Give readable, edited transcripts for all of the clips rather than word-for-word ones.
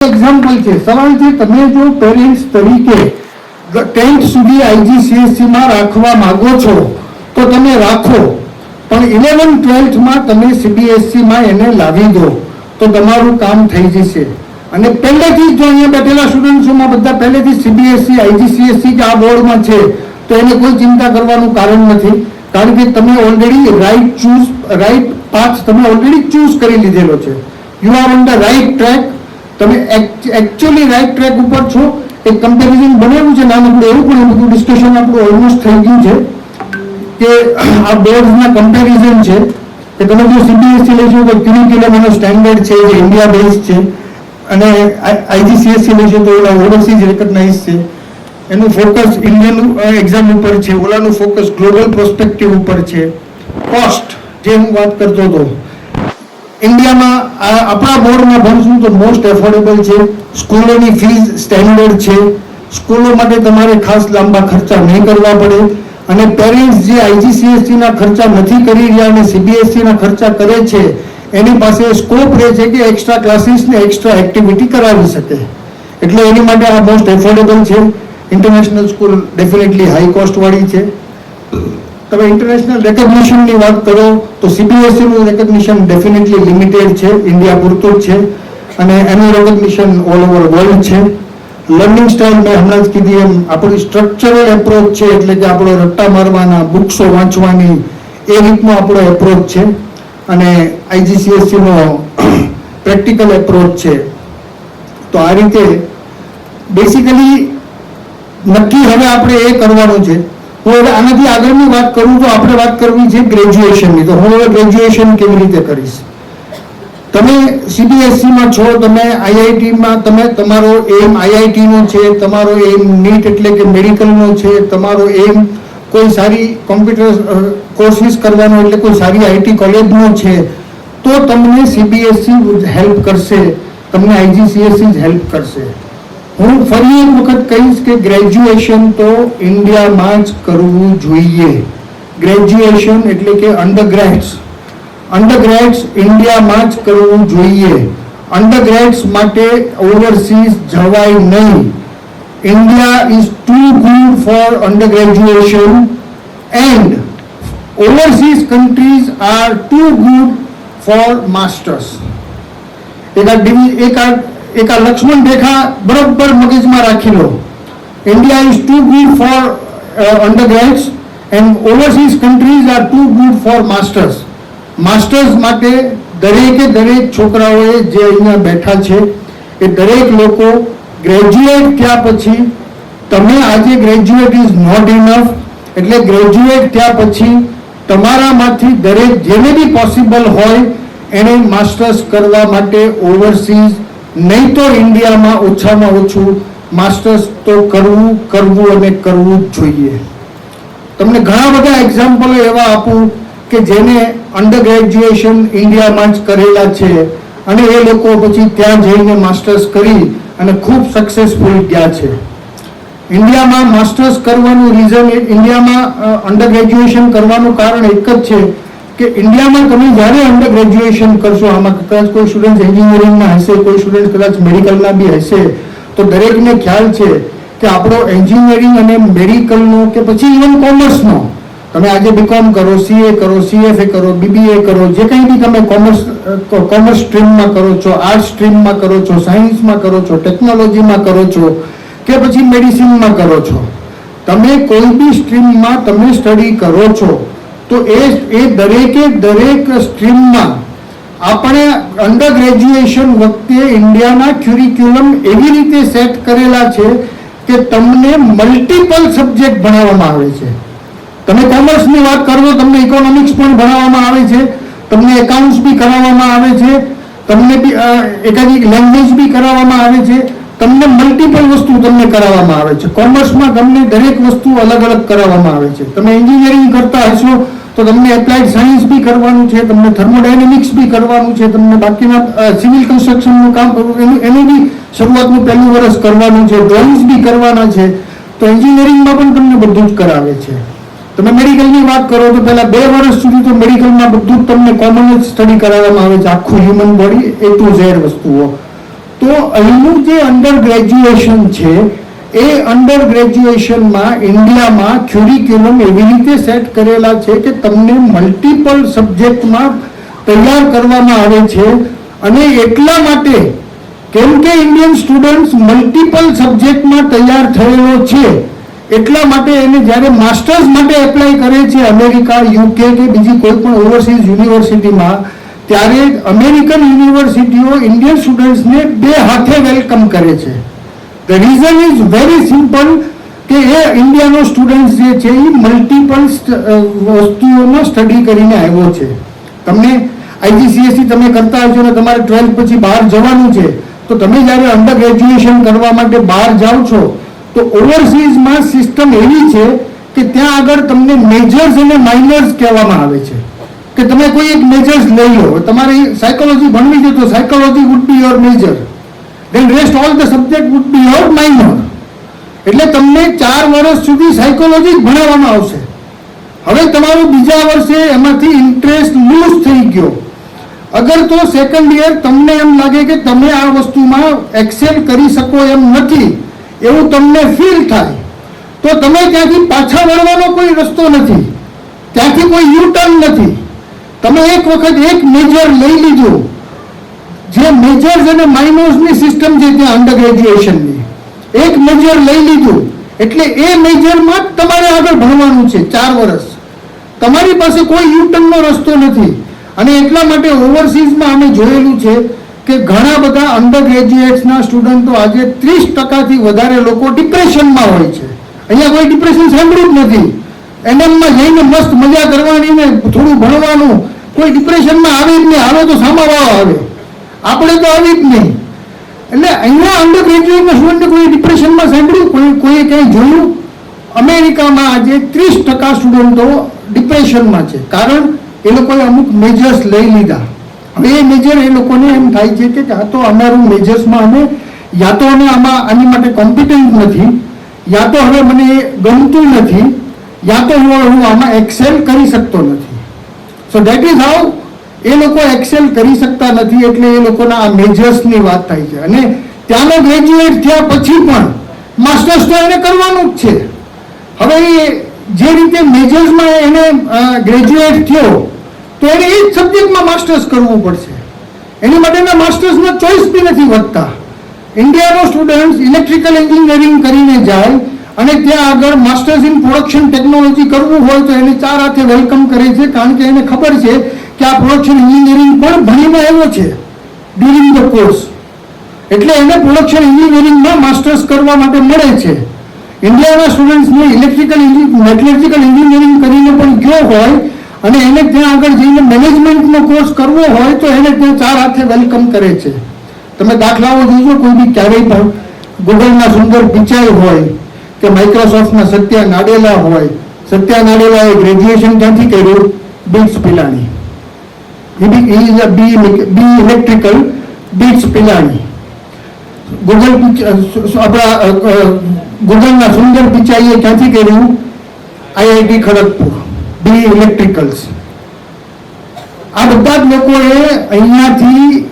Example છે. સવાલ છે, તમે જો પેરેન્ટ્સ તરીકે 10th સુધી IGCSE માં રાખવા માંગો છો તો તમે રાખો, પણ 11th 12th માં તમે CBSE માં એને લાવી દો તો તમારું કામ થઈ જશે. અને પહેલેથી જો અહીંયા બેઠેલા સ્ટુડન્ટ્સોમાં બધા પહેલેથી CBSE IGCSE કે આ બોર્ડમાં છે તો એને કોઈ ચિંતા કરવાનું કારણ નથી, કારણ કે તમે ઓલરેડી રાઈટ પાથ તમે ઓલરેડી ચૂઝ કરી લીધેલો છે. You are on the right track. તમે એકચ્યુઅલી રાઈટ ટ્રેક ઉપર છો. એક કમ્પેરિઝન બનાવ્યું છે નાનકડું, એવું પણ બધું ડિસ્કશન આપણું ઓલમોસ્ટ થઈ ગયું છે કે આ બોર્ડના કમ્પેરિઝન છે કે તમે જો CBSE લેશો તો ક્યુરિક્યુલમ એનો સ્ટેન્ડર્ડ છે જે ઇન્ડિયા બેઝ છે, અને IGCSE લેશો તો ઓલા ઓવરસીઝ રેકગ્નાઇઝ છે. એનું ફોકસ ઇન્ડિયન એક્ઝામ ઉપર છે, ઓલાનું ફોકસ ગ્લોબલ પ્રોસ્પેક્ટિવ ઉપર છે. કોસ્ટ જે હું વાત કરતો હતો, ઇન્ડિયામાં આપણા બોર્ડમાં ભણશું તો મોસ્ટ એફોર્ડેબલ છે. સ્કૂલોની ફીસ સ્ટેન્ડર્ડ છે, સ્કૂલો માટે તમારે ખાસ લાંબા ખર્ચા નહીં કરવા પડે. અને પેરેન્ટ્સ જે IGCSE ના ખર્ચા નથી કરી રહ્યા અને CBSE ના ખર્ચા કરે છે એની પાસે સ્કોપ રહે છે કે એક્સ્ટ્રા ક્લાસીસ ને એક્સ્ટ્રા એક્ટિવિટી કરાવી શકે, એટલે એની માટે આ મોસ્ટ એફોર્ડેબલ છે. International school definitely high cost વાળી છે. તમે ઇન્ટરનેશનલ રેકગ્નિશનની વાત કરો તો CBSE નું રેકગ્નિશન ડેફિનેટલી લિમિટેડ છે, ઇન્ડિયા પૂરતું જ છે, અને એનું રેકગ્નિશન ઓલ ઓવર વર્લ્ડ છે. લર્નિંગ સ્ટાઇલ મેં હમણાં જ કીધી એમ આપણી સ્ટ્રક્ચરલ એપ્રોચ છે, એટલે કે આપણો રટ્ટા મારવાના, બુક્સો વાંચવાની એ રીતનો આપણો એપ્રોચ છે, અને IGCSE નો પ્રેક્ટિકલ એપ્રોચ છે. તો આ રીતે બેસિકલી નક્કી હવે આપણે એ કરવાનું છે. હું હવે આનાથી આગળની વાત કરું તો આપણે વાત કરવી છે ગ્રેજ્યુએશનની. તો હું હવે ગ્રેજ્યુએશન કેવી રીતે કરીશ? તમે CBSE માં છો, તમે IIT-માં તમે તમારો એમ IIT-નો છે, તમારો એમ NEET એટલે કે મેડિકલનો છે, તમારો એમ કોઈ સારી કોમ્પ્યુટર કોર્સિસ કરવાનો એટલે કોઈ સારી IT કોલેજનો છે, તો તમને CBSE હેલ્પ કરશે, તમને IGCSE જ હેલ્પ કરશે. હું ફરી એક વખત કહીશ કે ગ્રેજ્યુએશન તો ઇન્ડિયામાં જ કરવું જોઈએ. ગ્રેજ્યુએશન એટલે કે અંડરગ્રેડ્સ ઇન્ડિયામાં જ કરવું જોઈએ. અંડરગ્રેડ્સ માટે ઓવરસીઝ જવાય નહીં. India is too good for undergraduation and overseas countries are too good for masters. એક આ લક્ષ્મણ રેખા બરોબર મગજમાં રાખી લો. India is too good for undergrads and overseas countries are too good for masters. Masters માટે દરેકે દરેક છોકરાઓએ જે અહીંયા બેઠા છે એ દરેક લોકો ગ્રેજ્યુએટ થયા પછી, તમે આજે ગ્રેજ્યુએટ ઇઝ નોટ ઇનફ, એટલે ગ્રેજ્યુએટ થયા પછી તમારામાંથી દરેક જેને બી પોસિબલ હોય એને માસ્ટર્સ કરવા માટે ઓવરસીઝ નહીં તો ઇન્ડિયામાં ઓછામાં ઓછું માસ્ટર્સ તો કરવું અને કરવું જ જોઈએ. તમને ઘણા બધા એક્ઝામ્પલો એવા આપું કે જેને અંડર ગ્રેજ્યુએશન ઇન્ડિયામાં જ કરેલા છે અને એ લોકો પછી ત્યાં જઈને માસ્ટર્સ કરી અને ખૂબ સક્સેસફુલ ગયા છે. ઇન્ડિયામાં માસ્ટર્સ કરવાનું રીઝન, ઇન્ડિયામાં અંડર ગ્રેજ્યુએશન કરવાનું કારણ એક જ છે કે ઇન્ડિયામાં તમે જ્યારે અંડર ગ્રેજ્યુએશન કરશો, આમાં કદાચ કોઈ સ્ટુડન્ટ એન્જિનિયરિંગના હશે, કોઈ સ્ટુડન્ટ કદાચ મેડિકલના બી હશે, તો દરેકને ખ્યાલ છે કે આપણો એન્જિનિયરિંગ અને મેડિકલનો કે પછી ઇવન કોમર્સનો, તમે આજે BCom કરો, CA કરો, CFA કરો, BBA કરો, જે કંઈ બી તમે કોમર્સ સ્ટ્રીમમાં કરો છો, આર્ટ્સ સ્ટ્રીમમાં કરો છો, સાયન્સમાં કરો છો, ટેકનોલોજીમાં કરો છો કે પછી મેડિસિનમાં કરો છો, તમે કોઈ બી સ્ટ્રીમમાં તમે સ્ટડી કરો છો તો એ દરેકે દરેક સ્ટ્રીમમાં આપણે અંડર ગ્રેજ્યુએશન વખતે ઇન્ડિયાના ક્યુરિક્યુલમ એવી રીતે સેટ કરેલા છે કે તમને મલ્ટિપલ સબ્જેક્ટ ભણાવવામાં આવે છે. તમે કોમર્સની વાત કરો, તમને ઇકોનોમિક્સ પણ ભણાવવામાં આવે છે, તમને એકાઉન્ટ્સ બી કરાવવામાં આવે છે, તમને બી એકાદી લેંગ્વેજ બી કરાવવામાં આવે છે, તમને મલ્ટિપલ વસ્તુ તમને કરાવવામાં આવે છે. કોમર્સમાં તમને દરેક વસ્તુ અલગ અલગ કરાવવામાં આવે છે. તમે એન્જિનિયરિંગ કરતા હશો તો તમને એપ્લાઇડ સાયન્સ બી કરવાનું છે, તમને થર્મોડાયનેમિક્સ બી કરવાનું છે, તમને બાકીના સિવિલ કન્સ્ટ્રક્શનનું કામ કરવું એનું બી શરૂઆતનું પહેલું વર્ષ કરવાનું છે, ડ્રોઈંગ્સ બી કરવાના છે. તો એન્જિનિયરિંગમાં પણ તમને બધું જ કરાવે છે. તમે મેડિકલની વાત કરો તો પહેલા 2 વર્ષ સુધી તો મેડિકલમાં બધું જ તમને કોમન જ સ્ટડી કરાવવામાં આવે છે, આખું human body A to Z વસ્તુઓ. તો અહીંનું જે અંડર ગ્રેજ્યુએશન છે એ અંડર ગ્રેજ્યુએશનમાં ઇન્ડિયામાં ક્યુરિક્યુલમ એવી રીતે સેટ કરેલા છે કે તમને મલ્ટિપલ સબ્જેક્ટમાં તૈયાર કરવામાં આવે છે. અને એટલા માટે કેમ કે ઇન્ડિયન સ્ટુડન્ટ્સ મલ્ટિપલ સબ્જેક્ટમાં તૈયાર થયેલો છે એટલા માટે એને જ્યારે માસ્ટર્સ માટે એપ્લાય કરે છે અમેરિકા, યુકે કે બીજી કોઈ પણ ઓવરસીઝ યુનિવર્સિટીમાં, ત્યારે અમેરિકન યુનિવર્સિટીઓ ઇન્ડિયન સ્ટુડન્ટ્સને બે હાથે વેલકમ કરે છે. The reason is very simple કે એ ઇન્ડિયાનો સ્ટુડન્ટ જે છે એ મલ્ટિપલ વસ્તુઓમાં સ્ટડી કરીને આવ્યો છે. તમને આઈજીસીએસસી તમે કરતા હશો ને તમારે 12th પછી બહાર જવાનું છે, તો તમે જ્યારે અંડર ગ્રેજ્યુએશન કરવા માટે બહાર જાઓ છો તો ઓવરસીઝમાં સિસ્ટમ એવી છે કે ત્યાં આગળ તમને મેજર્સ અને માઇનર્સ કહેવામાં આવે છે કે તમે કોઈ એક મેજર્સ લઈ લો. તમારે સાયકોલોજી ભણવી છે તો psychology would be your major, then rest all the subject would be your minor. એટલે તમને 4 વર્ષ સુધી સાયકોલોજી જ ભણાવવામાં આવશે. હવે તમારું બીજા વર્ષે એમાંથી ઇન્ટરેસ્ટ લૂઝ થઈ ગયો, અગર તો સેકન્ડ યર તમને એમ લાગે કે તમે આ વસ્તુમાં એક્સેલ કરી શકો એમ નથી એવું તમને ફીલ થાય, તો તમે ત્યાંથી પાછા વળવાનો કોઈ રસ્તો નથી, ત્યાંથી કોઈ યુ ટર્ન નથી. તમે એક વખત એક મેજર લઈ લીધું, જે મેજર્સ અને માઇનર્સની સિસ્ટમ છે ત્યાં અંડર ગ્રેજ્યુએશનની, એક મેજર લઈ લીધું એટલે એ મેજરમાં જ તમારે આગળ ભણવાનું છે 4 વર્ષ. તમારી પાસે કોઈ યુટર્નનો રસ્તો નથી. અને એટલા માટે ઓવરસીઝમાં અમે જોયેલું છે કે ઘણા બધા અંડર ગ્રેજ્યુએટ્સના સ્ટુડન્ટો આજે 30%થી વધારે લોકો ડિપ્રેશનમાં હોય છે. અહીંયા કોઈ ડિપ્રેશન સાંભળ્યું જ નથી. એનએમમાં જઈને મસ્ત મજા કરવાની ને થોડું ભણવાનું, કોઈ ડિપ્રેશનમાં આવે જ નહીં. આવે તો સામાવાળો આવે, આપણે તો આવી જ નહીં. એટલે અહીંયા અંડર ગ્રેજ્યુએટના સ્ટુડન્ટને કોઈ ડિપ્રેશનમાં સાંભળ્યું, કોઈએ ક્યાંય જોયું? અમેરિકામાં આજે 30% સ્ટુડન્ટો ડિપ્રેશનમાં છે, કારણ એ લોકોએ અમુક મેજર્સ લઈ લીધા. હવે એ મેજર એ લોકોને એમ થાય છે કે આ તો અમારું મેજર્સમાં અમે યા તો અમે આની માટે કોમ્પિટન્ટ નથી, યા તો હવે મને એ ગમતું નથી, યા તો હું આમાં એક્સેલ કરી શકતો નથી. સો દેટ ઇઝ હાઉ એ લોકો એક્સેલ કરી શકતા નથી. એટલે એ લોકોના આ મેજર્સની વાત થાય છે. અને ત્યાંનો ગ્રેજ્યુએટ થયા પછી પણ માસ્ટર્સ તો એને કરવાનું જ છે. હવે જે રીતે મેજર્સમાં એને ગ્રેજ્યુએટ થયો તો એને એ જ સબ્જેક્ટમાં માસ્ટર્સ કરવું પડશે. એની માટેના માસ્ટર્સના ચોઇસ બી નથી વધતા. ઇન્ડિયાનો સ્ટુડન્ટ ઇલેક્ટ્રિકલ એન્જિનિયરિંગ કરીને જાય અને ત્યાં આગળ માસ્ટર્સ ઇન પ્રોડક્શન ટેકનોલોજી કરવું હોય તો એને 4 હાથે વેલકમ કરે છે, કારણ કે એને ખબર છે કે આ પ્રોડક્શન એન્જિનિયરિંગ પણ ભણીને આવ્યો છે ડ્યુરિંગ ધ કોર્સ. એટલે એને પ્રોડક્શન એન્જિનિયરિંગમાં માસ્ટર્સ કરવા માટે મળે છે. ઇન્ડિયાના સ્ટુડન્ટ્સને મેટલર્જિકલ એન્જિનિયરિંગ કરીને પણ ગયો હોય અને એને ત્યાં આગળ જઈને મેનેજમેન્ટનો કોર્સ કરવો હોય તો એને ત્યાં 4 હાથે વેલકમ કરે છે. તમે દાખલાઓ જોજો, કોઈ બી ક્યારેય પણ ગૂગલના સુંદર પિચાઈ હોય કે માઇક્રોસોફ્ટના સત્યા નાડેલા હોય. સત્યા નાડેલાએ ગ્રેજ્યુએશન ક્યાંથી કર્યું? BITS પિલાણી. બી ઇલેક્ટ્રિકલ BITS પિલાણી. ગૂગલના સુંદર પિચાઈએ ક્યાંથી કર્યું? IIT ખડગપુર, બી ઇલેક્ટ્રિકલ્સ. આ બધા જ લોકોએ અહીંયાથી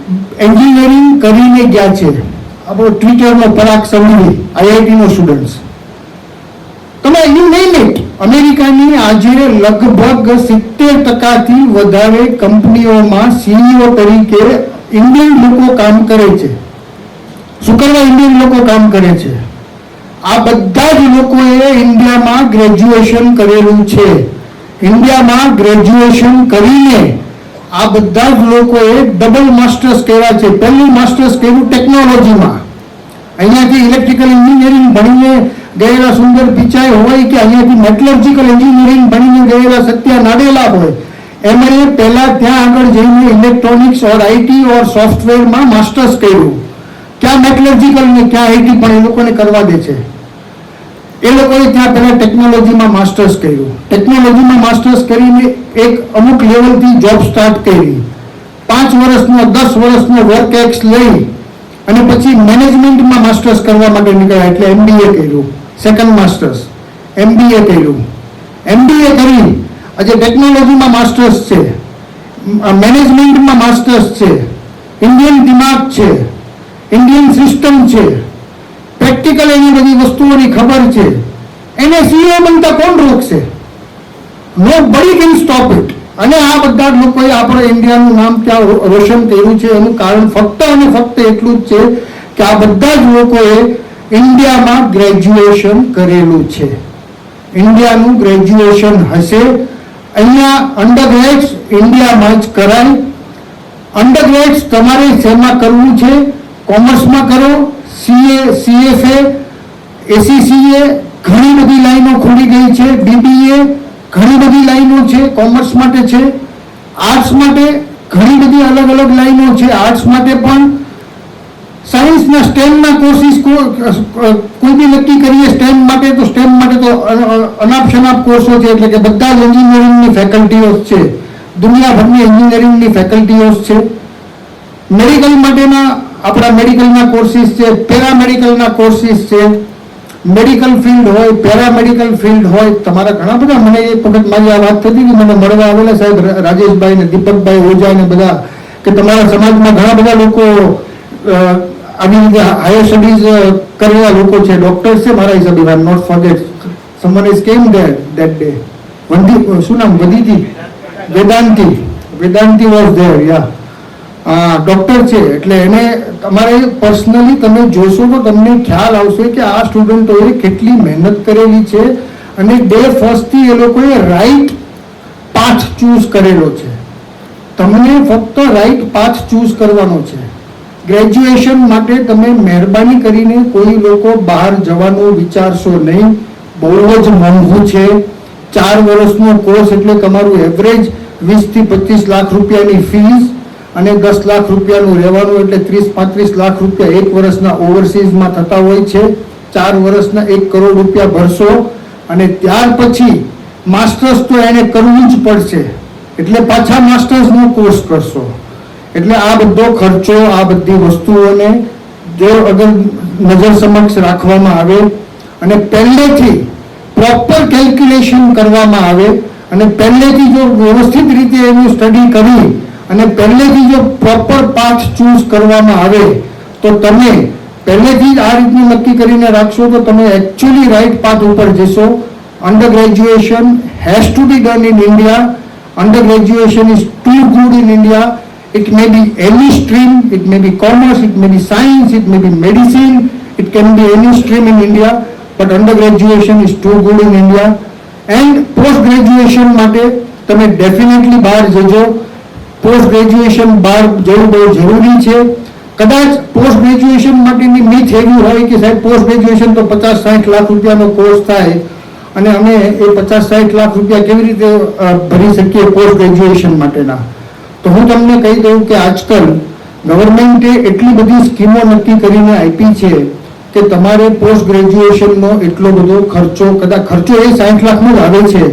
એન્જિનિયરિંગ કરીને ગયા છે. આપણો ટ્વિટરનો પરાગ સંઘવી IITનો સ્ટુડન્ટ્સ. તમે યુ નેમ ઇટ, અમેરિકાની આજે લગભગ 70%થી વધારે કંપનીઓમાં CEO તરીકે ઇન્ડિયન લોકો કામ કરે છે. શું કરવા ઇન્ડિયન લોકો કામ કરે છે? આ બધા જ લોકોએ ઇન્ડિયામાં ગ્રેજ્યુએશન કરેલું છે. ઇન્ડિયામાં ગ્રેજ્યુએશન કરીને આ બધા જ લોકોએ ડબલ માસ્ટર્સ કર્યા છે. પહેલું માસ્ટર્સ કર્યું ટેકનોલોજીમાં. અહીંયાથી ઇલેક્ટ્રિકલ એન્જિનિયરિંગ ભણીને ગયેલા સુંદર પિચાઈ હોય કે અહીંયાથી મેટલર્જિકલ એન્જિનિયરિંગ ભણીને ગયેલા સત્યા નાડેલા હોય, એમણે પહેલા ત્યાં આગળ જઈને ઇલેક્ટ્રોનિક્સ ઓર આઈટી ઓર સોફ્ટવેરમાં માસ્ટર્સ કર્યું. ક્યાં મેટલર્જિકલ ને ક્યાં આઈટી પણ એ લોકોને કરવા દે છે. એ લોકોએ ત્યાં પહેલા ટેકનોલોજીમાં માસ્ટર્સ કર્યું. ટેકનોલોજીમાં માસ્ટર્સ કરીને એક અમુક લેવલથી જોબ સ્ટાર્ટ કરી. 5 વર્ષનો 10 વર્ષનો વર્ક એક્સ લઈ અને પછી મેનેજમેન્ટમાં માસ્ટર્સ કરવા માટે નીકળ્યા. એટલે MBA કર્યું, સેકન્ડ માસ્ટર્સ. MBA કર્યું. MBA કરી આજે ટેકનોલોજીમાં માસ્ટર્સ છે, મેનેજમેન્ટમાં માસ્ટર્સ છે, ઇન્ડિયન દિમાગ છે. ઇન્ડિયન સિસ્ટમ છે, પ્રેક્ટિકલ એની બધી વસ્તુઓની ખબર છે, એને સીઈઓ બનતા કોણ રોકશે? Nobody can stop it. અને આ બધા લોકોએ આપણે ઇન્ડિયાનું નામ ત્યાં રોશન કર્યું છે. એનું કારણ ફક્ત અને ફક્ત એટલું જ છે કે આ બધા જ લોકોએ ઇન્ડિયામાં ગ્રેજ્યુએશન કરેલું છે. ઇન્ડિયાનું ગ્રેજ્યુએશન હશે. અહીંયા અંડરગ્રેડ્સ ઇન્ડિયામાં જ કરાય. અંડરગ્રેડ્સ તમારે શેમાં કરવું છે? કોમર્સમાં કરો, સીએ, સીએફએ, એસીસીએ, ઘણી બધી લાઈનો ખુલી ગઈ છે. બીબીએ, ઘણી બધી લાઈનો છે કોમર્સ માટે છે. આર્ટ્સ માટે ઘણી બધી અલગ અલગ લાઈનો છે. આર્ટ્સ માટે પણ સાયન્સના સ્ટેમના કોર્સિસ કોઈ બી નક્કી કરીએ સ્ટેમ માટે તો અનાપ શનાપ કોર્સો છે. એટલે કે બધા જ એન્જિનિયરિંગની ફેકલ્ટીઓ છે, દુનિયાભરની એન્જિનિયરિંગની ફેકલ્ટીઓ છે. મેડિકલ માટેના આપણા મેડિકલના કોર્સિસ છે, પેરામેડિકલના કોર્સિસ છે. મેડિકલ ફિલ્ડ હોય, પેરામેડિકલ ફિલ્ડ હોય, તમારા ઘણા બધા. મને એક વખત મારી આ વાત થતી હતી, મને મળવા આવેલા સાહેબ રાજેશભાઈ ને દીપકભાઈ ઓઝા ને બધા, કે તમારા સમાજમાં ઘણા બધા લોકો આવી રીતે હાયર સ્ટડીઝ કરેલા લોકો છે, ડોક્ટર છે મારા હિસાબે. I am not forget someone is came there that day. શું નામ? Vedanti was there. Yeah, doctor છે. એટલે એને તમારે પર્સનલી તમે જોશો તો તમને ખ્યાલ આવશે કે આ સ્ટુડન્ટોએ કેટલી મહેનત કરેલી છે અને ડે ફર્સ્ટથી એ લોકોએ રાઈટ પાથ ચૂઝ કરેલો છે. તમને ફક્ત રાઈટ પાથ ચૂઝ કરવાનો છે. ગ્રેજ્યુએશન માટે તમે મહેરબાની કરીને કોઈ લોકો બહાર જવાનું વિચારશો નહીં. બહુ જ મોંઘું છે. 4 વર્ષનો કોર્સ એટલે તમારું એવરેજ 20 થી 25 લાખ રૂપિયાની ફીસ અને 10 લાખ રૂપિયાનું રહેવાનું, એટલે 30-35 લાખ રૂપિયા એક વર્ષના ઓવરસીઝમાં થતા હોય છે. 4 વર્ષના 1 કરોડ રૂપિયા ભરશો અને ત્યાર પછી માસ્ટર્સ તો એને કરવું જ પડશે. એટલે પાછા માસ્ટર્સનો કોર્સ કરશો. એટલે આ બધો ખર્ચો, આ બધી વસ્તુઓને જો અગર નજર સમક્ષ રાખવામાં આવે અને પહેલેથી પ્રોપર કેલ્ક્યુલેશન કરવામાં આવે અને પહેલેથી જો વ્યવસ્થિત રીતે એનું સ્ટડી કરી અને પહેલેથી જો પ્રોપર પાથ ચૂઝ કરવામાં આવે તો તમે પહેલેથી જ આ રીતનું નક્કી કરીને રાખશો તો તમે એકચ્યુઅલી રાઈટ પાથ ઉપર જશો. Under graduation has to be done in India. Under graduation is too good in India. It may be any stream, it may be commerce, it may be science, it may be medicine, it can be any stream in India, but undergraduation is too good in India. And post graduation માટે તમે definitely બહાર જજો. Post graduation બહાર જવું બહુ જરૂરી છે. કદાચ પોસ્ટ ગ્રેજ્યુએશન માટેની મિથ એવી હોય કે સાહેબ પોસ્ટ ગ્રેજ્યુએશન તો 50-60 લાખ રૂપિયાનો કોર્સ થાય અને અમે એ 50-60 લાખ રૂપિયા કેવી રીતે ભરી શકીએ પોસ્ટ ગ્રેજ્યુએશન માટેના. તો હું તમને કહી દઉં કે આજકાલ ગવર્મેન્ટે એટલી બધી સ્કીમો નક્કી કરીને આપી છે કે તમારે પોસ્ટ ગ્રેજ્યુએશનનો એટલો બધો ખર્ચો, કદાચ ખર્ચો એ 60 લાખનો જ આવે છે,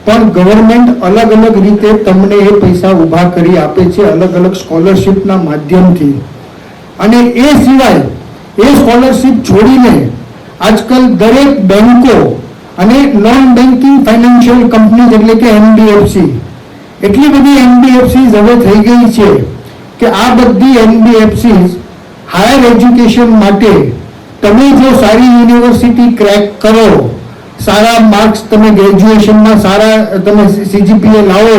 પણ ગવર્મેન્ટ અલગ અલગ રીતે તમને એ પૈસા ઊભા કરી આપે છે અલગ અલગ સ્કોલરશિપના માધ્યમથી. અને એ સિવાય એ સ્કોલરશિપ છોડીને આજકાલ દરેક બેંકો અને નોન બેન્કિંગ ફાઇનાન્શિયલ કંપનીઝ એટલે કે એનબીએફસી, એટલી બધી એનબીએફસીઝ હવે થઈ ગઈ છે કે આ બધી એનબીએફસીઝ હાયર એજ્યુકેશન માટે તમે જો સારી યુનિવર્સિટી ક્રેક કરો, સારા માર્ક્સ તમે ગ્રેજ્યુએશનમાં સારા તમે સીજીપીએ લાવો,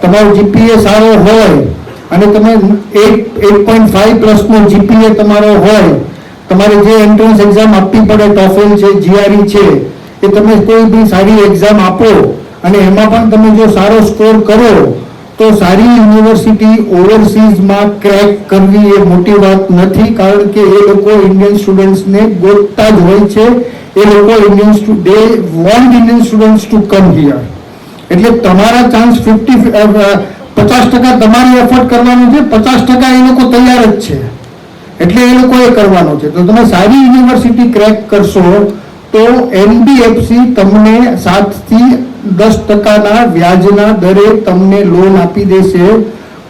તમારો જીપીએ સારો હોય અને તમે 8.5 પ્લસનો જીપીએ તમારો હોય, તમારે જે એન્ટ્રન્સ એક્ઝામ આપવી પડે, ટોફેલ છે, જીઆરઈ છે, એ તમે કોઈ બી સારી એક્ઝામ આપો અને એમાં પણ તમે જો સારો સ્કોર કરો તો સારી યુનિવર્સિટી ઓવરસીઝમાં ક્રેક કરવી એ મોટી વાત નથી. કારણ કે એ લોકો ઇન્ડિયન સ્ટુડન્ટ્સને ગોતતા જ હોય છે. એ લોકો they want Indian students to come here. એટલે તમારા ચાન્સ 50% તમારે એફર્ટ કરવાનું છે, 50% એ લોકો તૈયાર જ છે, એટલે એ લોકો એ કરવાનો છે. તો તમે સારી યુનિવર્સિટી ક્રેક કરશો તો એનબીએફસી તમને 7 થી 10% વ્યાજના દરે તમને લોન આપી દેશે,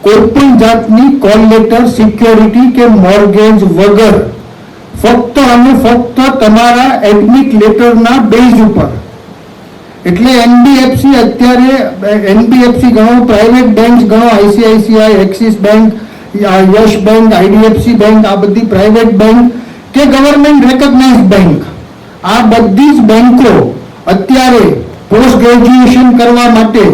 કોઈ પણ જાતની કોલ લેટર, સિક્યોરિટી કે મોર્ગેજ વગર, ફક્ત અને ફક્ત તમારા એડમિટ લેટરના બેઝ ઉપર. એટલે એનબીએફસી અત્યારે એનબીએફસી ગણો, પ્રાઇવેટ બેંક ગણો, આઈસીઆઈસીઆઈ, એક્સિસ બેંક, યશ બેંક, આઈડીએફસી બેંક, આ બધી પ્રાઇવેટ બેંક કે ગવર્મેન્ટ રેકગ્નાઇઝ બેંક, આ બધી જ બેંકો અત્યારે પોસ્ટ ગ્રેજ્યુએશન કરવા માટે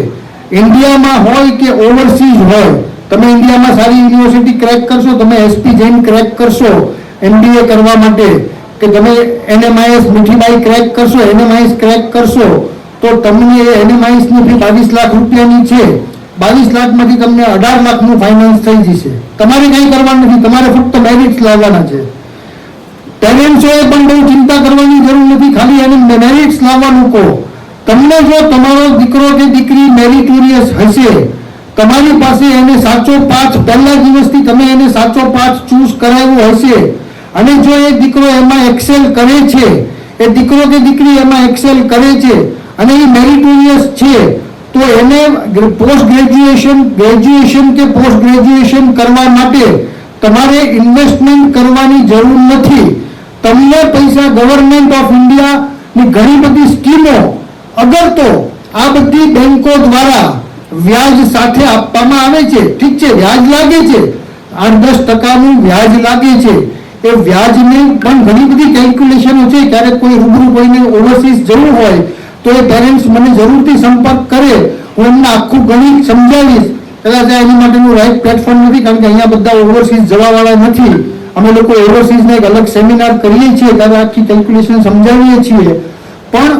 ઇન્ડિયામાં હોય કે ઓવરસીઝ હોય, તમે ઇન્ડિયામાં સારી યુનિવર્સિટી ક્રેક કરશો, તમે એસપી જૈન ક્રેક કરશો MBA કરવા માટે, કે તમે NMIS મીઠીબાઈ ક્રેક કરશો, NMIS ક્રેક કરશો, તો તમને NMIS ની ફી 22 લાખ રૂપિયાની છે. 22 લાખમાંથી તમને 18 લાખનું ફાઇનાન્સ થઈ જશે. તમારે કંઈ કરવાનું નથી, તમારે ફક્ત મેરિટ્સ લાવવાના છે. પેરેન્ટ્સોએ પણ બહુ ચિંતા કરવાની જરૂર નથી, ખાલી એને મેરિટ્સ લાવવાનું કહો. તમને જો તમારો દીકરો કે દીકરી મેરિટોરિયસ હશે, તમારી પાસે એને સાચો પાથ પહેલા દિવસથી તમે એને સાચો પાથ ચૂઝ કરાવ્યો હશે, અને જો એ દીકરો એમાં એક્સેલ કરે છે, એ દીકરો કે દીકરી એમાં એક્સેલ કરે છે અને એ મેરિટોરિયસ છે, તો એને પોસ્ટ ગ્રેજ્યુએશન કે પોસ્ટ ગ્રેજ્યુએશન કરવા માટે તમારે ઇન્વેસ્ટમેન્ટ કરવાની જરૂર નથી. તમને પૈસા ગવર્મેન્ટ ઓફ ઇન્ડિયાની ઘણી બધી સ્કીમો અગર તો આ બધી બેંકો દ્વારા વ્યાજ સાથે આપવામાં આવે છે. ઠીક છે, વ્યાજ લાગે છે, 8-10% વ્યાજ લાગે છે. એ વ્યાજને પણ ઘણી બધી કેલ્ક્યુલેશનો છે. ક્યારેક કોઈ રૂબરૂ કોઈને ઓવરસીઝ જવું હોય તો એ પેરેન્ટ્સ મને જરૂરથી સંપર્ક કરે, હું એમને આખું ગણિત સમજાવીશ. કદાચ એની માટેનું રાઈટ પ્લેટફોર્મ નથી, કારણ કે અહીંયા બધા ઓવરસીઝ જવાવાળા નથી. અમે લોકો ઓવરસીઝને એક અલગ સેમિનાર કરીએ છીએ, ત્યારે આખી કેલ્ક્યુલેશન સમજાવીએ છીએ. પણ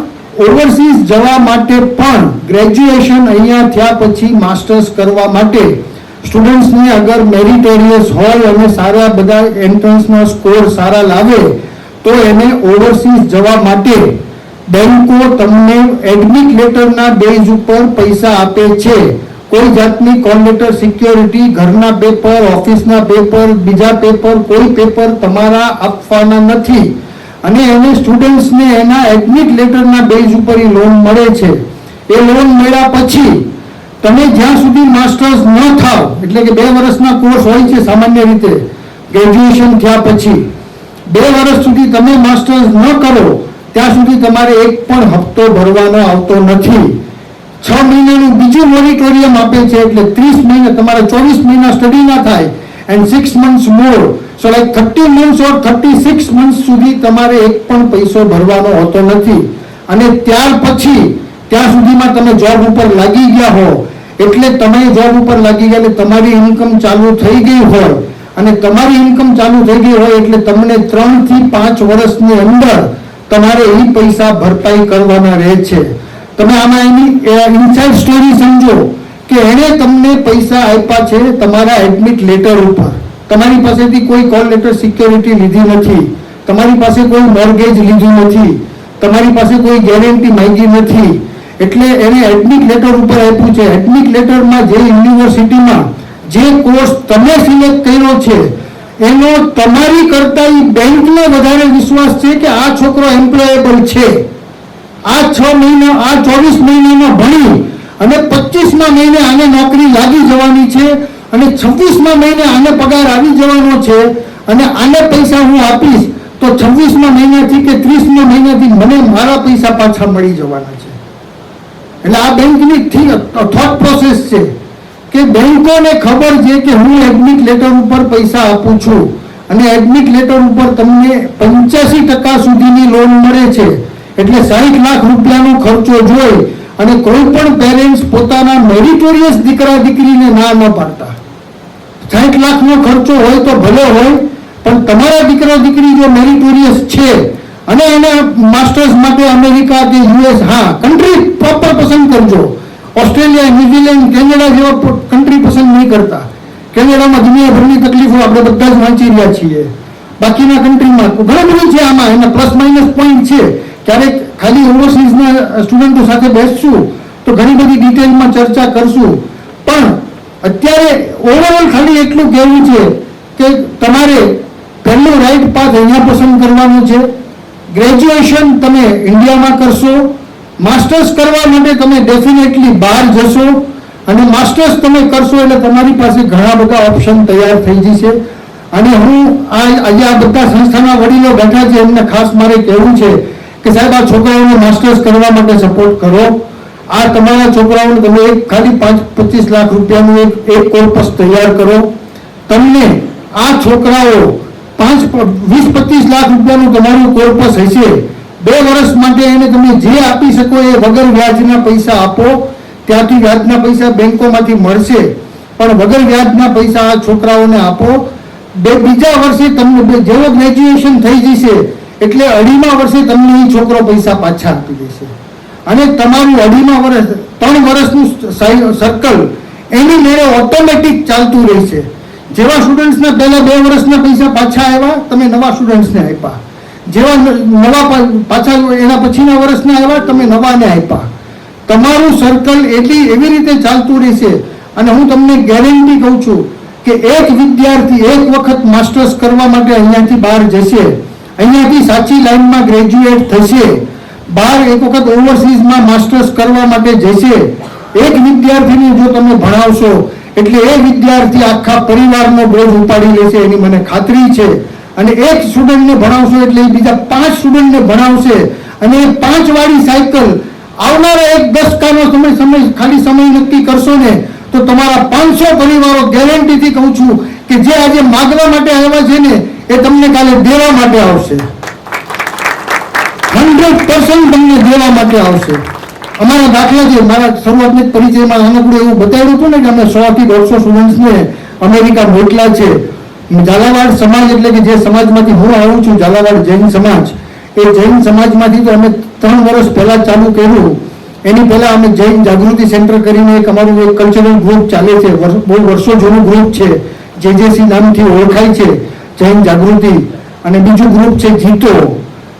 ઓવરસીઝ જવા માટે પણ ગ્રેજ્યુએશન અહીંયા થયા પછી માસ્ટર્સ કરવા માટે સ્ટુડન્ટ્સને અગર મેરિટોરિયસ હોય અને સારા બધા એન્ટ્રન્સના સ્કોર સારા લાવે તો એને ઓવરસીઝ જવા માટે બેંકો તમને એડમિટ લેટરના બેઝ ઉપર પૈસા આપે છે. કોઈ જાતની કોલ લેટર સિક્યોરિટી, ઘરના પેપર, ઓફિસના પેપર, બીજા પેપર, કોઈ પેપર તમારા આપવાના નથી. અને એને સ્ટુડન્ટ્સને એના એડમિટ લેટરના બેઝ ઉપર લોન મળે છે. એ લોન મળ્યા પછી તમે જ્યાં સુધી માસ્ટર્સ ન થાવ, એટલે કે 2 વર્ષના કોર્સ હોય છે સામાન્ય રીતે ગ્રેજ્યુએશન થયા પછી, 2 વર્ષ સુધી તમે માસ્ટર્સ ન કરો ત્યાં સુધી તમારે એક પણ હપ્તો ભરવાનો આવતો નથી. 6 મહિનાનું બીજું મોનિટોરિયમ આપે છે, એટલે 30 મહિના, તમારા 24 મહિના સ્ટડી ના થાય and 6 months more, so like 30 months or 36 months સુધી તમારે એક પણ પૈસો ભરવાનો હોતો નથી. અને ત્યાર પછી ત્યાં સુધીમાં તમે જોબ ઉપર લાગી ગયા હો, એટલે તમે જોબ ઉપર લાગી ગયા એટલે તમારી ઇન્કમ ચાલુ થઈ ગઈ હોય, અને તમારી ઇન્કમ ચાલુ થઈ ગઈ હોય એટલે તમને 3 થી 5 વર્ષની અંદર તમારે એ પૈસા ભરપાઈ કરવાના રહે છે. તમે આમાં એની ઇનસાઇડ સ્ટોરી સમજો કે એણે તમને પૈસા આપ્યા છે તમારા એડમિટ લેટર ઉપર. તમારી પાસેથી કોઈ કોલ લેટર સિક્યોરિટી લીધી નથી, તમારી પાસે કોઈ મોર્ગેજ લીધું નથી, તમારી પાસે કોઈ ગેરંટી માંગી નથી, એટલે એને એડમિટ લેટર ઉપર આપ્યું છે. એડમિટ લેટરમાં જે યુનિવર્સિટીમાં જે કોર્સ તમે સિલેક્ટ કર્યો છે એનો તમારી કરતા એ બેંકને વધારે વિશ્વાસ છે કે આ છોકરો એમ્પ્લોયેબલ છે. આ 6 મહિના, આ 24 મહિનામાં ભણી અને 25મા મહિને આને નોકરી લાગી જવાની છે, અને 26મા મહિને આને પગાર આવી જવાનો છે, અને આને પૈસા હું આપીશ તો 26મા મહિનાથી કે 30મા મહિનાથી મને મારા પૈસા પાછા મળી જવાના છે. એટલે આ બેંકની થોટ પ્રોસેસ છે કે બેંકોને ખબર છે કે હું એડમિટ લેટર ઉપર પૈસા આપું છું, અને એડમિટ લેટર ઉપર તમને 85% સુધીની લોન મળે છે. એટલે 60 લાખ રૂપિયાનો ખર્ચો જોઈ અને કોઈ પણ પેરેન્ટ્સ પોતાના મેરિટોરિયસ દીકરા દીકરીને ના ન પાડતા. 60 લાખનો ખર્ચો હોય તો ભલે હોય, પણ તમારા દીકરા દીકરી જો મેરિટોરિયસ છે અને એને માસ્ટર્સ માટે અમેરિકા કે US, હા કન્ટ્રી પ્રોપર પસંદ કરજો. ઓસ્ટ્રેલિયા, ન્યુઝીલેન્ડ, કેનેડા જેવા કન્ટ્રી પસંદ નહીં કરતા. કેનેડામાં દુનિયાભરની તકલીફો આપણે બધા જ વાંચી રહ્યા છીએ. બાકીના કન્ટ્રીમાં ઘણું બધું છે, આમાં એના પ્લસ માઇનસ પોઈન્ટ છે. ક્યારેક ખાલી ઓવરસીઝના સ્ટુડન્ટો સાથે બેસશું તો ઘણી બધી ડિટેલમાં ચર્ચા કરશું. પણ અત્યારે ઓવરઓલ ખાલી એટલું કહેવું છે કે તમારે પહેલું રાઈટ પાથ અહીંયા પસંદ કરવાનું છે. ગ્રેજ્યુએશન તમે ઇન્ડિયામાં કરશો, માસ્ટર્સ કરવા માટે તમે ડેફિનેટલી બહાર જશો, અને માસ્ટર્સ તમે કરશો એટલે તમારી પાસે ઘણા બધા ઓપ્શન તૈયાર થઈ જશે. અને હું આજે આ બધા સંસ્થાના વડીલો બેઠા છે એમને ખાસ મારે કહેવું છે કે સાહેબ આ છોકરાઓને માસ્ટર્સ કરવા માટે સપોર્ટ કરો. આ તમારા છોકરાઓને તમે ખાલી 5-25 લાખ રૂપિયાનું એક કોર્પસ તૈયાર કરો. તમને આ છોકરાઓ 20-25 લાખ રૂપિયાનું તમારું કોર્પસ હશે, 2 વર્ષ માટે એને તમે જે આપી શકો એ વગર વ્યાજના પૈસા આપો, ત્યાંથી વ્યાજના પૈસા બેંકોમાંથી મળશે, પણ વગર વ્યાજના પૈસા આ છોકરાઓને આપો. બીજા વર્ષે તમને જેવો ગ્રેજ્યુએશન થઈ જશે એટલે 2.5મા વર્ષે તમને એ છોકરો પૈસા પાછા આપી દેશે, અને તમારું 2.5મા વર્ષ 3 વર્ષનું સર્કલ એની મેળે ઓટોમેટિક ચાલતું રહેશે. જેવા સ્ટુડન્ટ્સને પહેલા 2 વર્ષના પૈસા પાછા આવ્યા, તમે નવા સ્ટુડન્ટ્સને આપ્યા, જેવા નવા પાછા એના પછીના વર્ષના આવ્યા, તમે નવાને આપ્યા. તમારું સર્કલ એવી રીતે ચાલતું રહેશે. અને હું તમને ગેરંટી કહું છું કે એક વિદ્યાર્થી એક વખત માસ્ટર્સ કરવા માટે અહીંયાથી બહાર જશે, અહીંયાથી સાચી લાઈનમાં ગ્રેજ્યુએટ થશે, બહાર એક વખત ઓવરસીઝમાં માસ્ટર્સ કરવા માટે જશે. એક વિદ્યાર્થીને જો તમે ભણાવશો એટલે એ વિદ્યાર્થી આખા પરિવારનો બોજ ઉપાડી લેશે, એની મને ખાતરી છે. અને એક સ્ટુડન્ટને ભણાવશો એટલે એ બીજા 5 સ્ટુડન્ટને ભણાવશે, અને એ 5 વાળી સાયકલ આવનારા 1 દશકાનો ખાલી સમય નક્કી કરશો ને તો તમારા 500 પરિવારો, ગેરંટીથી કહું છું કે જે આજે માગવા માટે આવ્યા છે ને એ તમને કાલે દેવા માટે આવશે. 100% તમને દેવા માટે આવશે. અમારા દાખલા છે, મારા શરૂઆતની પરિચયમાં અનુકૂળ એવું બતાવ્યું હતું ને કે અમે 100 થી 150 સ્ટુડન્ટ્સને અમેરિકા મોકલા છે. ઝાલાવાડ સમાજ એટલે કે જે સમાજમાંથી હું આવું છું, ઝાલાવાડ જૈન સમાજ, એ જૈન સમાજમાંથી તો અમે 3 વર્ષ પહેલા ચાલુ કર્યું. એની પહેલા અમે જૈન જાગૃતિ સેન્ટર કરીને એક અમારું એક કલ્ચરલ ગ્રુપ ચાલે છે, બહુ વર્ષો જૂનું ગ્રુપ છે, જેજેસી નામથી ઓળખાય છે, જૈન જાગૃતિ. અને બીજું ગ્રુપ છે જીતો.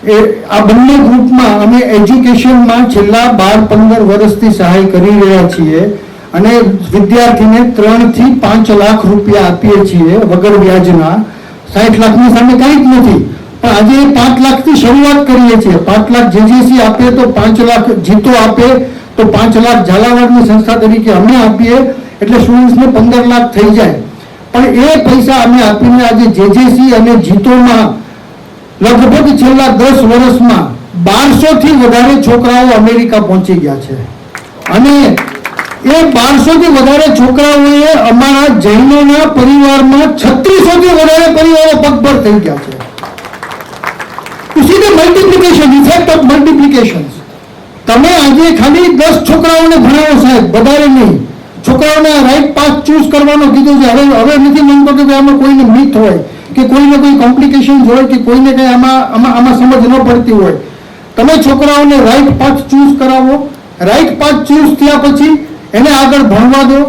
એ આ બંને ગ્રુપમાં અમે એજ્યુકેશનમાં છેલ્લા 12-15 વર્ષથી સહાય કરી રહ્યા છીએ, અને વિદ્યાર્થીને 3 થી 5 લાખ રૂપિયા આપીએ છીએ વગર વ્યાજના. 60 લાખની સામે કંઈ જ નથી, પણ આજે 5 લાખથી શરૂઆત કરીએ છીએ. 5 લાખ જેજેસી આપે તો 5 લાખ જીતો આપે તો 5 લાખ ઝાલાવાડની સંસ્થા તરીકે અમે આપીએ, એટલે સ્ટુડન્ટ્સને 15 લાખ થઈ જાય. પણ એ પૈસા અમે આપીને આજે જેજેસી અને જીતોમાં લગભગ છેલ્લા 10 વર્ષમાં 1200 થી વધારે છોકરાઓ અમેરિકા પહોંચી ગયા છે. અને એ 1200 થી વધારે છોકરાઓએ અમારા જૈનોના પરિવારમાં 3600 થી વધારે પરિવારો પગભર થઈ ગયા છે. You see the multiplication, effect of multiplications. તમે આજે ખાલી 10 છોકરાઓને ભણાવો સાહેબ, વધારે નહીં. છોકરાઓને રાઈટ પાથ ચૂઝ કરવાનો કીધું છે. હવે નથી માનતો કે આમાં કોઈને મિથ હોય કે કોઈને કોઈ કોમ્પ્લિકેશન હોય કે કોઈને કંઈ આમાં સમજ ન પડતી હોય. તમે છોકરાઓને રાઈટ પાથ ચૂઝ કરાવો. રાઈટ પાથ ચૂઝ થયા પછી એને આગળ ભણવા દો,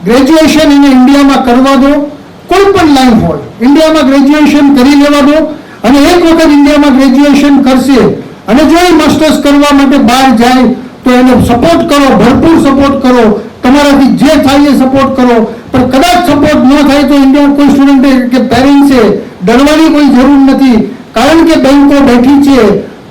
ગ્રેજ્યુએશન એને ઇન્ડિયામાં કરવા દો, કોઈ પણ લાઈન હોય ઇન્ડિયામાં ગ્રેજ્યુએશન કરી લેવા દો. અને એક વખત ઇન્ડિયામાં ગ્રેજ્યુએશન કરશે અને જો એ માસ્ટર્સ કરવા માટે બહાર જાય તો એને સપોર્ટ કરો, ભરપૂર સપોર્ટ કરો, તમારાથી જે થાય એ સપોર્ટ કરો. પણ કદાચ સપોર્ટ ન થાય તો ઇન્ડિયા કોઈ સ્ટુડન્ટે કે પેરેન્ટ્સે ડરવાની કોઈ જરૂર નથી, કારણ કે બેંકો બેઠી છે.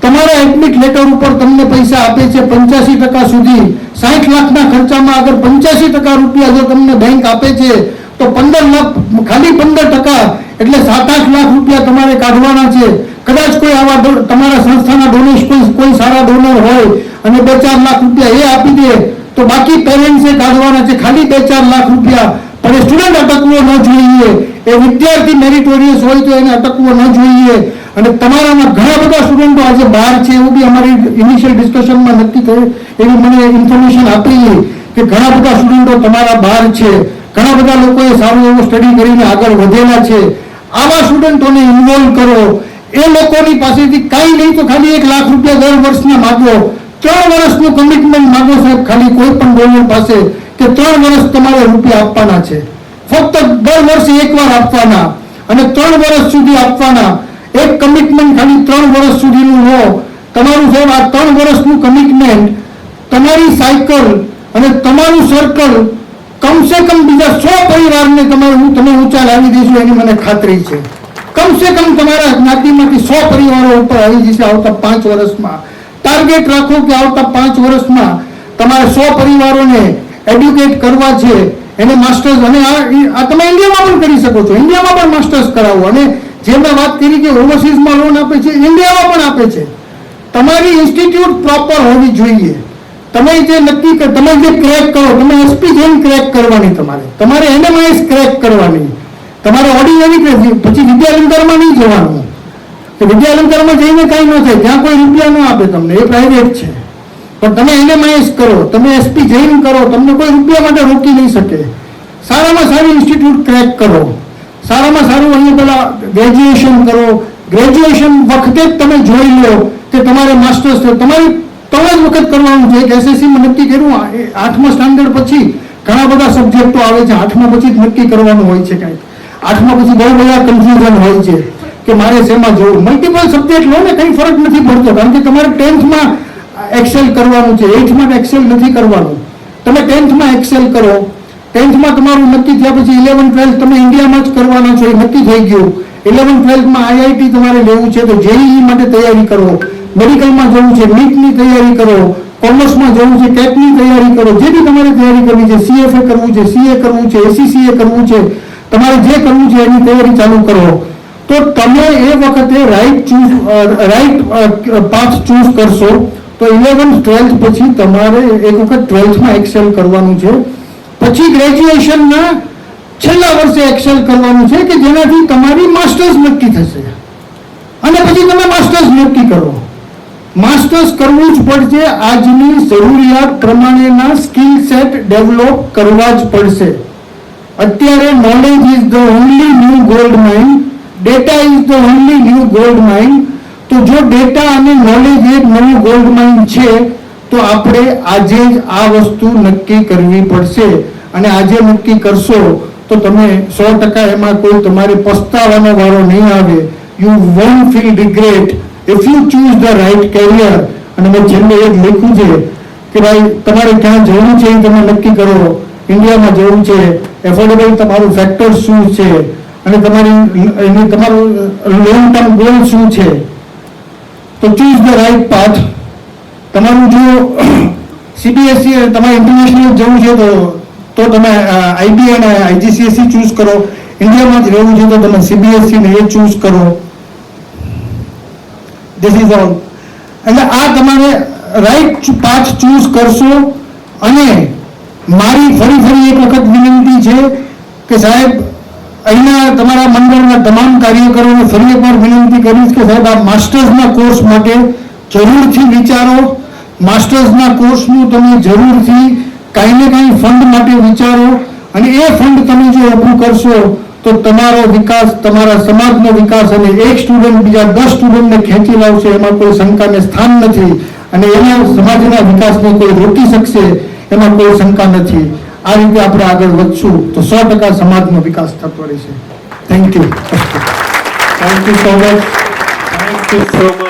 તમારા એડમિટ લેટર ઉપર તમને પૈસા આપે છે 85% સુધી. 60 લાખના ખર્ચામાં અગર 85% રૂપિયા જો તમને બેંક આપે છે તો 15 લાખ, ખાલી 15% એટલે 7-8 લાખ રૂપિયા તમારે કાઢવાના છે. કદાચ કોઈ આવા તમારા સંસ્થાના ડોનેશન કોઈ સારા ડોનર હોય અને 2-4 લાખ રૂપિયા એ આપી દે તો બાકી પેરેન્ટ્સે કાઢવાના છે ખાલી 2-4 લાખ રૂપિયા. પણ એ સ્ટુડન્ટ અટકવો ન જોઈએ, એ વિદ્યાર્થી મેરિટોરિયસ હોય તો એને અટકવો ન જોઈએ. અને તમારામાં ઘણા બધા સ્ટુડન્ટો આજે બહાર છે, એવું બી અમારી ઇનિશિયલ ડિસ્કશનમાં નક્કી થયું, એવી મને ઇન્ફોર્મેશન આપેલી કે ઘણા બધા સ્ટુડન્ટો તમારા બહાર છે, ઘણા બધા લોકોએ સારું એવું સ્ટડી કરીને આગળ વધેલા છે. આવા સ્ટુડન્ટોને ઇન્વોલ્વ કરો. એ લોકોની પાસેથી કાંઈ નહીં તો ખાલી 1 લાખ રૂપિયા દર વર્ષના માગો, 3 વર્ષનું કમિટમેન્ટ માગો સાહેબ, ખાલી કોઈ પણ ડોનર પાસે કે 3 વર્ષ તમારે રૂપિયા આપવાના છે. ફક્ત દર વર્ષે એકવાર આપવાના અને 3 વર્ષ સુધી આપવાના. એક કમિટમેન્ટ ખાલી 3 વર્ષ સુધીનું હો તમારું સાહેબ. આ 3 વર્ષનું કમિટમેન્ટ તમારી સાયકલ અને તમારું સર્કલ કમસે કમ બીજા 100 પરિવારને તમે ઊંચા લાવી દેશો એની મને ખાતરી છે. કમસે કમ તમારા જ્ઞાતિમાંથી 100 પરિવારો ઉપર આવી જશે આવતા 5 વર્ષમાં. ટાર્ગેટ રાખો કે આવતા 5 વર્ષમાં તમારે 100 પરિવારોને એડ્યુકેટ કરવા છે, એને માસ્ટર્સ. અને આ તમે ઇન્ડિયામાં પણ કરી શકો છો, ઇન્ડિયામાં પણ માસ્ટર્સ કરાવો. અને જે મેં વાત કરી કે ઓવરસીઝમાં લોન આપે છે, ઇન્ડિયામાં પણ આપે છે. તમારી ઇન્સ્ટિટ્યૂટ પ્રોપર હોવી જોઈએ. તમે જે નક્કી તમે જે ક્રેક કરો, તમે એસપી જેમ ક્રેક કરવાની, તમારે એનએમઆઈએસ ક્રેક કરવાની. તમારે ઓર્ડિનરી પછી વિદ્યાલંકારમાં નહીં જવાનું, કે વિદ્યાલંકારમાં જઈને કાંઈ ન થાય, ત્યાં કોઈ રૂપિયા ન આપે તમને, એ પ્રાઇવેટ છે. પણ તમે NMIS કરો, તમે SP જૈન કરો, તમને કોઈ રૂપિયા માટે રોકી નહીં શકે. સારામાં સારી ઇન્સ્ટિટ્યૂટ ક્રેક કરો, સારામાં સારું અહીંયા પેલા ગ્રેજ્યુએશન કરો. ગ્રેજ્યુએશન વખતે જ તમે જોઈ લો કે તમારે માસ્ટર્સ તમારી 3 જ વખત કરવાનું છે. એક SSCમાં નક્કી કર્યું, 8મા સ્ટાન્ડર્ડ પછી ઘણા બધા સબ્જેક્ટો આવે છે, 8મા પછી જ નક્કી કરવાનું હોય છે. કાંઈક 8મા પછી બહુ બધા કન્ફ્યુઝન હોય છે કે મારે શેમાં જવું. મલ્ટિપલ સબ્જેક્ટ લો ને, કંઈ ફરક નથી પડતો, કારણ કે તમારે 10થમાં એક્સેલ કરવાનું છે, 8થમાં એક્સેલ નથી કરવાનું. તમે 10થમાં એક્સેલ કરો, 10થમાં તમારું નક્કી થયા પછી 11, 12 તમે ઇન્ડિયામાં જ કરવાના છો, એ નક્કી થઈ ગયું. 11, 12માં IIT તમારે લેવું છે તો JEE માટે તૈયારી કરો, મેડિકલમાં જવું છે નીટની તૈયારી કરો, કોમર્સમાં જવું છે ટેટની તૈયારી કરો, જે બી તમારે તૈયારી કરવી છે, CFA કરવું છે, CA કરવું છે, ACCA કરવું છે, તમારે જે કરવું છે એની તૈયારી ચાલુ કરો. તો તમે એ વખતે રાઈટ પાથ ચૂઝ કરશો તો 11th 12th પછી તમારે એક વખત 12thમાં એક્સેલ કરવાનું છે. પછી ગ્રેજ્યુએશનના છેલ્લા વર્ષે એક્સેલ કરવાનું છે કે જેનાથી તમારી માસ્ટર્સ નક્કી થશે, અને પછી તમે માસ્ટર્સ નક્કી કરો. માસ્ટર્સ કરવું જ પડશે. આજની જરૂરિયાત પ્રમાણેના સ્કિલ સેટ ડેવલપ કરવા જ પડશે. અત્યારે knowledge is the only new gold mine, data is the only new gold mine. તો જો ડેટા અને નોલેજ એક નવું ગોલ્ડ માઇન છે તો આપણે આજે જ આ વસ્તુ નક્કી કરવી પડશે. અને આજે નક્કી કરશો તો તમે 100% એમાં કોઈ તમારે પસ્તાવાનો વારો નહીં આવે. You won't feel regret if you choose the right career. અને મેં છેલ્લે એ જ લખ્યું છે કે ભાઈ તમારે ક્યાં જવું છે એ તમે નક્કી કરો. ઇન્ડિયામાં જવું છે, એફોર્ડેબલ તમારું ફેક્ટર શું છે, અને તમારું લોંગ ટર્મ ગોલ શું છે. તો ચૂઝ ધ રાઇટ પાથ. તમારું જો CBSE તમારે ઇન્ટરનેશનલ જવું છે તો તમે IB અને IGCSE ચૂઝ કરો. ઇન્ડિયામાં જ રહેવું છે તો તમે CBSE ને એ ચૂઝ કરો. This is all. એટલે આ તમારે રાઇટ પાથ ચૂઝ કરશો. અને મારી ફરી એક વખત વિનંતી છે કે સાહેબ, અહીંના તમારા મંડળના તમામ કાર્યકરોને ફરી એકવાર વિનંતી કરીશ કે સાહેબ આ માસ્ટર્સના કોર્સ માટે જરૂરથી વિચારો. માસ્ટર્સના કોર્સનું તમે જરૂરથી કાંઈ ને કાંઈ ફંડ માટે વિચારો. અને એ ફંડ તમે જો ઊભું કરશો તો તમારો વિકાસ, તમારા સમાજનો વિકાસ, અને એક સ્ટુડન્ટ બીજા 10 સ્ટુડન્ટને ખેંચી લાવશે એમાં કોઈ શંકાને સ્થાન નથી. અને એના સમાજના વિકાસને કોઈ રોકી શકશે એમાં કોઈ શંકા નથી. આ રીતે આપણે આગળ વધશું તો 100% સમાજનો વિકાસ થતો રહેશે. Thank you so much.